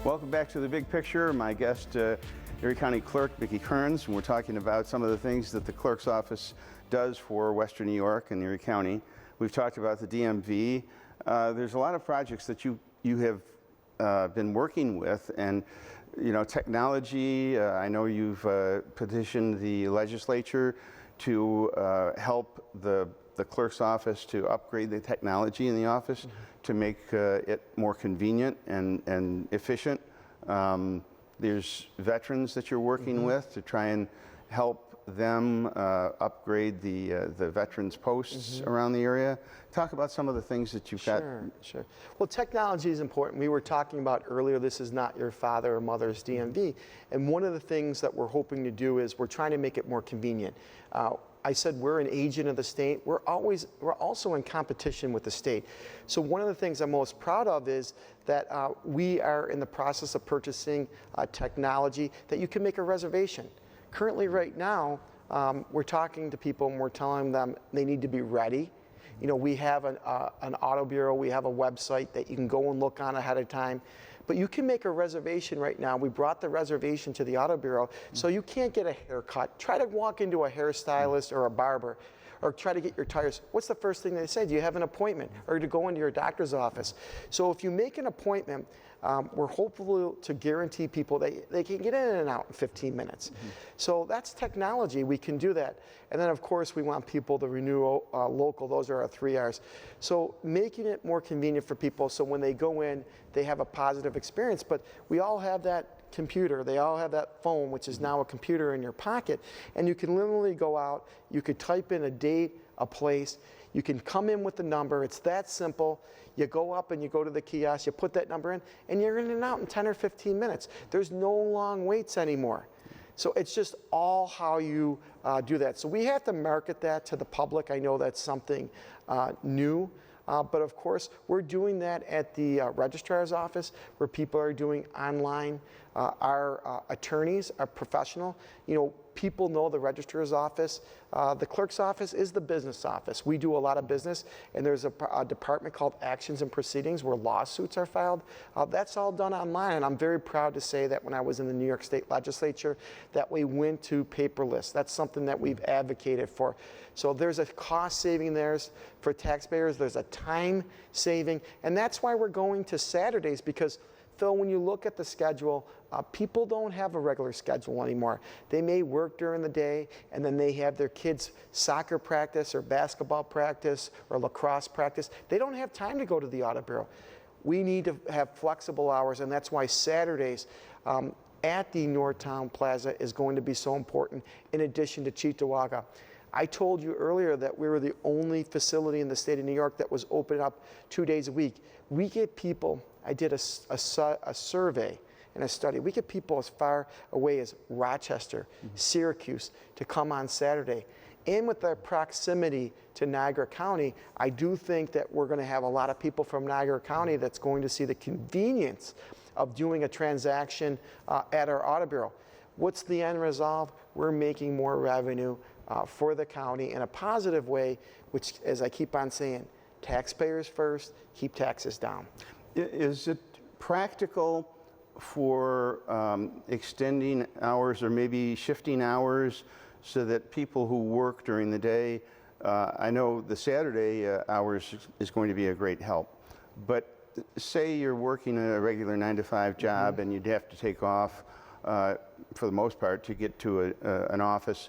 Welcome back to The Big Picture. My guest, Erie County Clerk Vicki Kearns, and we're talking about some of the things that the Clerk's Office does for Western New York and Erie County. We've talked about the DMV. There's a lot of projects that you have been working with, and you know, technology. I know you've petitioned the legislature to help the clerk's office to upgrade the technology in the office to make it more convenient and efficient. There's veterans that you're working with to try and help them upgrade the veterans posts around the area. Talk about some of the things that you've got. Sure. Well, technology is important. We were talking about earlier, this is not your father or mother's DMV. And one of the things that we're hoping to do is we're trying to make it more convenient. I said we're an agent of the state. We're also in competition with the state. So one of the things I'm most proud of is that we are in the process of purchasing technology that you can make a reservation. Currently, right now, we're talking to people and we're telling them they need to be ready. You know, we have an auto bureau, we have a website that you can go and look on ahead of time. But you can make a reservation right now. We brought the reservation to the auto bureau, so you can't get a haircut. Try to walk into a hairstylist or a barber, or try to get your tires. What's the first thing they say? Do you have an appointment? Or to go into your doctor's office? So if you make an appointment, we're hopeful to guarantee people they can get in and out in 15 minutes. So that's technology, we can do that. And then of course we want people to renew local, those are our 3 R's. So making it more convenient for people so when they go in, they have a positive experience. But we all have that computer, they all have that phone, which is now a computer in your pocket, and you can literally go out, you could type in a date, a place, you can come in with the number, it's that simple. You go up and you go to the kiosk, you put that number in, and you're in and out in 10 or 15 minutes. There's no long waits anymore. So it's just all how you do that. So we have to market that to the public. I know that's something new. But of course, we're doing that at the registrar's office where people are doing online. Our attorneys are professional. You know, people know the registrar's office. The clerk's office is the business office. We do a lot of business, and there's a department called Actions and Proceedings where lawsuits are filed. That's all done online, and I'm very proud to say that when I was in the New York State Legislature, that we went to paperless. That's something that we've advocated for. So there's a cost saving there for taxpayers, there's a time saving, and that's why we're going to Saturdays, because Phil, when you look at the schedule, people don't have a regular schedule anymore. They may work during the day, and then they have their kids' soccer practice or basketball practice or lacrosse practice. They don't have time to go to the auto bureau. We need to have flexible hours, and that's why Saturdays at the Northtown Plaza is going to be so important, in addition to Cheektowaga. I told you earlier that we were the only facility in the state of New York that was open up 2 days a week. We get people, I did a survey and a study, we get people as far away as Rochester, Syracuse to come on Saturday. And with our proximity to Niagara County, I do think that we're going to have a lot of people from Niagara County that's going to see the convenience of doing a transaction at our auto bureau. What's the end result? We're making more revenue for the county in a positive way, which, as I keep on saying, taxpayers first, keep taxes down. Is it practical for extending hours or maybe shifting hours so that people who work during the day, I know the Saturday hours is going to be a great help, but say you're working a regular 9-to-5 job and you'd have to take off for the most part to get to an office.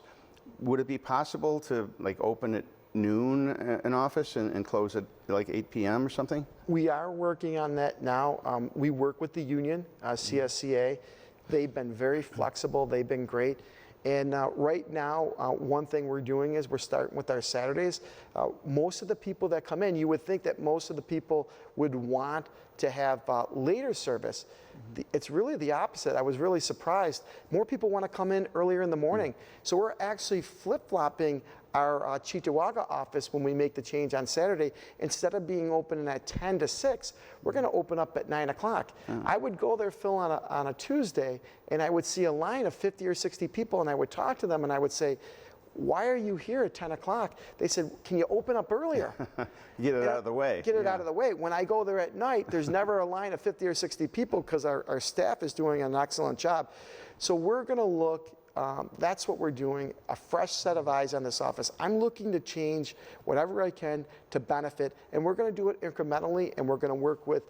Would it be possible to like open at noon an office and close at like 8 p.m. or something? We are working on that now. We work with the union, CSCA. They've been very flexible. They've been great. And right now, one thing we're doing is we're starting with our Saturdays. Most of the people that come in, you would think that most of the people would want to have later service. It's really the opposite. I was really surprised. More people want to come in earlier in the morning. So we're actually flip-flopping our Cheektowaga office when we make the change on Saturday. Instead of being open at 10 to 6, we're going to open up at 9 o'clock. I would go there, Phil, on a Tuesday, and I would see a line of 50 or 60 people, and I would talk to them, and I would say, why are you here at 10 o'clock? They said, can you open up earlier? Get it out of the way. Get it out of the way. When I go there at night, there's never a line of 50 or 60 people because our staff is doing an excellent job. So we're going to look, that's what we're doing, a fresh set of eyes on this office. I'm looking to change whatever I can to benefit, and we're going to do it incrementally, and we're going to work with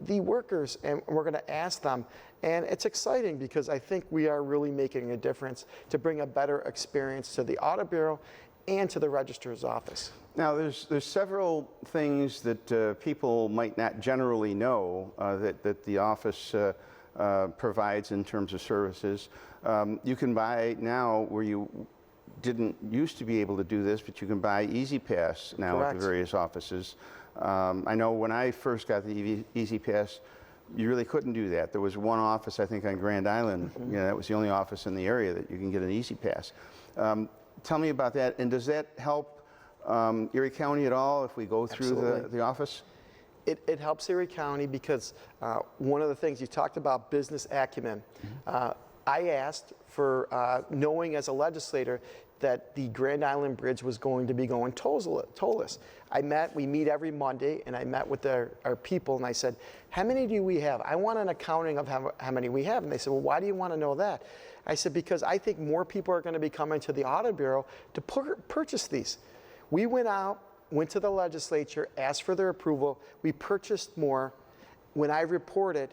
the workers, and we're going to ask them. And it's exciting because I think we are really making a difference to bring a better experience to the Audit Bureau and to the Registrar's Office. Now, there's several things that people might not generally know that the office provides in terms of services. You can buy now, where you didn't used to be able to do this, but you can buy Easy Pass now at the various offices. I know when I first got the Easy Pass, you really couldn't do that. There was one office, I think, on Grand Island. You know, that was the only office in the area that you can get an Easy Pass. Tell me about that, and does that help Erie County at all if we go through the office? It helps Erie County because one of the things you talked about, business acumen. I asked for knowing as a legislator that the Grand Island Bridge was going to be going tollless. We meet every Monday, and I met with our people, and I said, how many do we have? I want an accounting of how many we have. And they said, well, why do you want to know that? I said, because I think more people are going to be coming to the Audit Bureau to purchase these. We went to the legislature, asked for their approval. We purchased more. When I reported,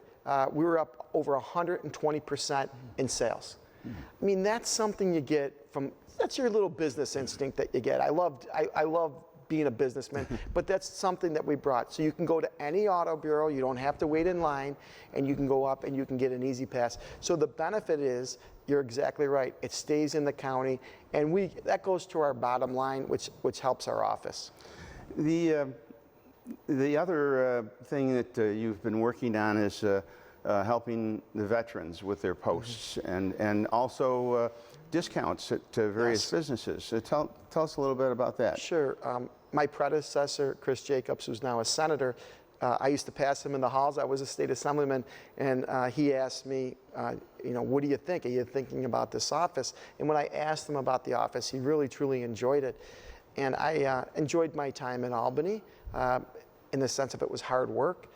we were up over 120% in sales. I mean, that's something you get from, that's your little business instinct that you get. I love being a businessman, but that's something that we brought. So you can go to any auto bureau, you don't have to wait in line, and you can go up and you can get an Easy Pass. So the benefit is, you're exactly right, it stays in the county, and that goes to our bottom line, which helps our office. The other thing that you've been working on is helping the veterans with their posts and also discounts at various businesses. So tell us a little bit about that. Sure. My predecessor, Chris Jacobs, who's now a senator, I used to pass him in the halls. I was a state assemblyman, and he asked me, you know, what do you think? Are you thinking about this office? And when I asked him about the office, he really, truly enjoyed it. And I enjoyed my time in Albany in the sense of it was hard work.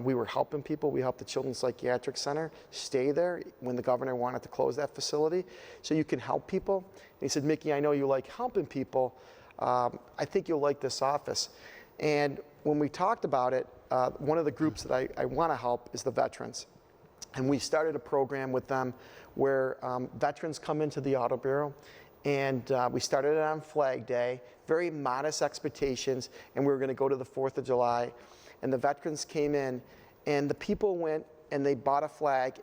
We were helping people. We helped the Children's Psychiatric Center stay there when the governor wanted to close that facility. So you can help people. And he said, Mickey, I know you like helping people. I think you'll like this office. And when we talked about it, one of the groups that I want to help is the veterans. And we started a program with them where veterans come into the Audit Bureau. And we started it on Flag Day, very modest expectations, and we were going to go to the 4th of July. And the veterans came in, and the people went and they bought a flag,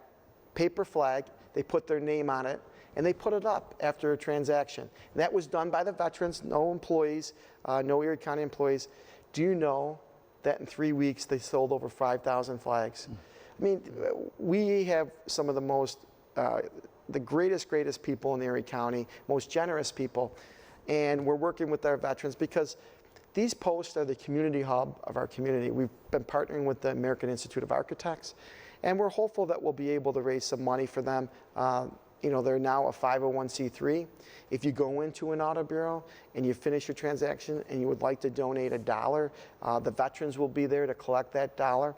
paper flag, they put their name on it, and they put it up after a transaction. And that was done by the veterans, no employees, no Erie County employees. Do you know that in 3 weeks they sold over 5,000 flags? I mean, we have some of the most, the greatest people in Erie County, most generous people, and we're working with our veterans because these posts are the community hub of our community. We've been partnering with the American Institute of Architects, and we're hopeful that we'll be able to raise some money for them. You know, they're now a 501c3. If you go into an Audit Bureau and you finish your transaction and you would like to donate $1, the veterans will be there to collect that $1.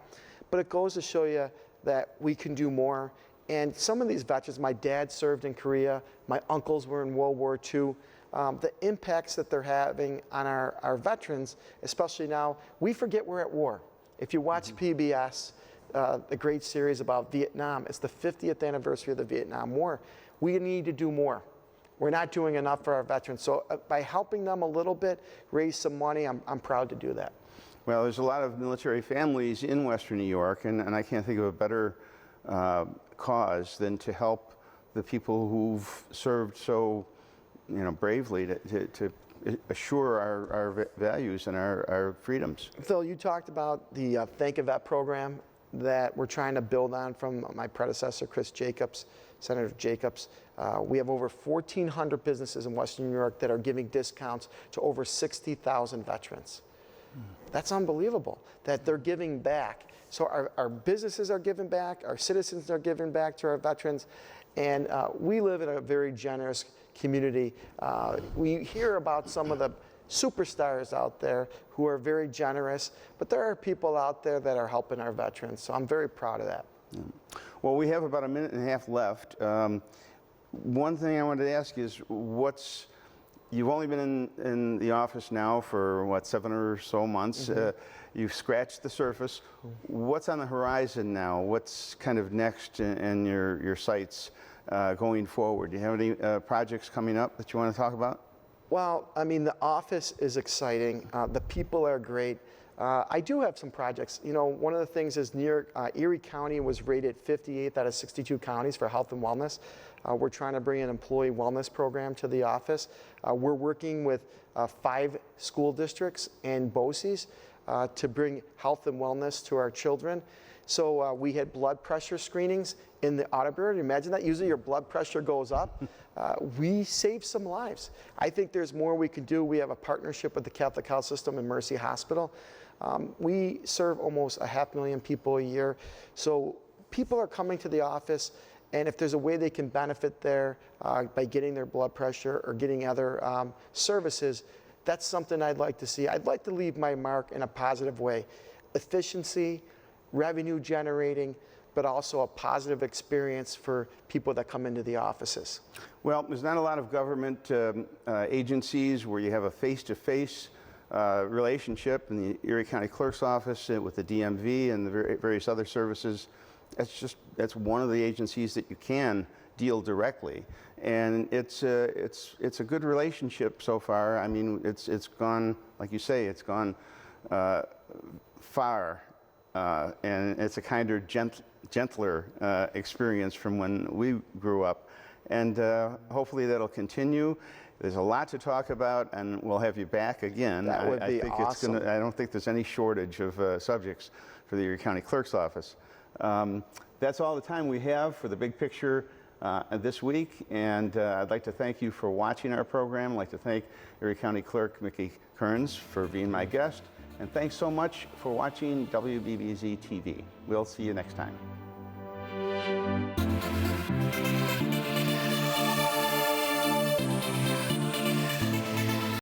But it goes to show you that we can do more. And some of these veterans, my dad served in Korea, my uncles were in World War II. The impacts that they're having on our veterans, especially now, we forget we're at war. If you watch PBS, the great series about Vietnam, it's the 50th anniversary of the Vietnam War. We need to do more. We're not doing enough for our veterans. So by helping them a little bit, raise some money, I'm proud to do that. Well, there's a lot of military families in Western New York, and I can't think of a better cause than to help the people who've served so, you know, bravely to assure our values and our freedoms. Phil, you talked about the Thank a Vet program that we're trying to build on from my predecessor, Chris Jacobs, Senator Jacobs. We have over 1,400 businesses in Western New York that are giving discounts to over 60,000 veterans. That's unbelievable that they're giving back. So our businesses are giving back, our citizens are giving back to our veterans, And we live in a very generous community. We hear about some of the superstars out there who are very generous, but there are people out there that are helping our veterans, so I'm very proud of that. Yeah. Well, we have about a minute and a half left. One thing I wanted to ask is, you've only been in the office now for, what, 7 or so months. You've scratched the surface. What's on the horizon now? What's kind of next in your sights going forward? Do you have any projects coming up that you want to talk about? Well, I mean, the office is exciting. The people are great. I do have some projects. You know, one of the things is Erie County was rated 58th out of 62 counties for health and wellness. We're trying to bring an employee wellness program to the office. We're working with 5 school districts and BOCES to bring health and wellness to our children. So we had blood pressure screenings in the audit bureau. Imagine that. Usually your blood pressure goes up. We saved some lives. I think there's more we can do. We have a partnership with the Catholic Health System and Mercy Hospital. We serve almost 500,000 people a year. So people are coming to the office, and if there's a way they can benefit there by getting their blood pressure or getting other services, that's something I'd like to see. I'd like to leave my mark in a positive way. Efficiency, revenue generating, but also a positive experience for people that come into the offices. Well, there's not a lot of government agencies where you have a face-to-face relationship in the Erie County Clerk's Office with the DMV and the various other services. That's one of the agencies that you can deal directly, and it's a good relationship so far. I mean, it's gone, like you say, it's gone far, and it's a kinder, gentler experience from when we grew up, and hopefully that'll continue. There's a lot to talk about, and we'll have you back again. That would be think awesome. I don't think there's any shortage of subjects for the Erie County Clerk's Office. That's all the time we have for the Big Picture this week, and I'd like to thank you for watching our program. I'd like to thank Erie County Clerk Mickey Kearns for being my guest, and thanks so much for watching WBBZ-TV. We'll see you next time.